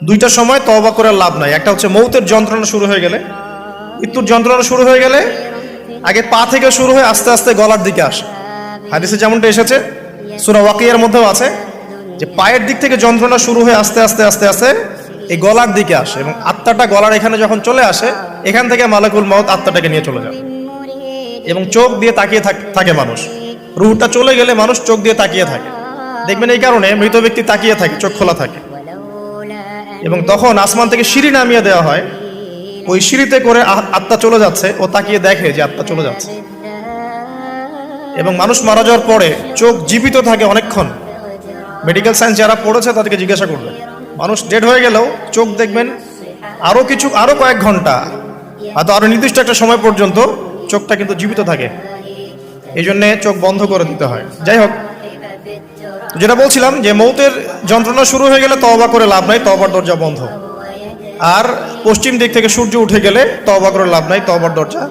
দুইটা সময় তওবা করে লাভ নাই। একটা হচ্ছে মৌতের যন্ত্রণা শুরু হয়ে গেলে, মৃত্যুর যন্ত্রণা শুরু হয়ে গেলে আগে পা থেকে শুরু হয়ে আস্তে আস্তে গলার দিকে আসে। হাদিসে যেমনটা এসেছে, সূরা ওয়াকিয়ার মধ্যেও আছে যে পায়ের দিক থেকে যন্ত্রণা শুরু হয়ে আস্তে আস্তে আস্তে আস্তে এই গলার দিকে আসে, এবং আত্মাটা গলার এখানে যখন চলে আসে, এখান থেকে মালাকুল মউত আত্মাটাকে নিয়ে চলে যায়। এবং চোখ দিয়ে তাকিয়ে থাকে মানুষ, রুহটা চলে গেলে মানুষ চোখ দিয়ে তাকিয়ে থাকে। দেখবেন এই কারণে মৃত ব্যক্তি তাকিয়ে থাকে, চোখ খোলা থাকে। এবং তখন আসমান থেকে সিঁড়ি নামিয়ে দেওয়া হয়, ওই সিঁড়িতে করে আত্মা চলে যাচ্ছে, ও তাকিয়ে দেখে যে আত্মা চলে যাচ্ছে। এবং মানুষ মারা যাওয়ার পরে চোখ জীবিত থাকে অনেকক্ষণ। মেডিকেল সায়েন্স যারা পড়েছে তাদেরকে জিজ্ঞাসা করবে, মানুষ ডেড হয়ে গেলেও চোখ দেখবেন আরো কয়েক ঘন্টা, হয়তো আরো নির্দিষ্ট একটা সময় পর্যন্ত চোখটা কিন্তু জীবিত থাকে। এই জন্যে চোখ বন্ধ করে দিতে হয়। যাই হোক, যেটা বলছিলাম যে মৌতের যন্ত্রণা শুরু হয়ে গেলে তওবা করে লাভ নাই, তওবার দরজা বন্ধ। আর পশ্চিম দিক থেকে সূর্য উঠে গেলে তওবা করে লাভ নাই, তওবার দরজা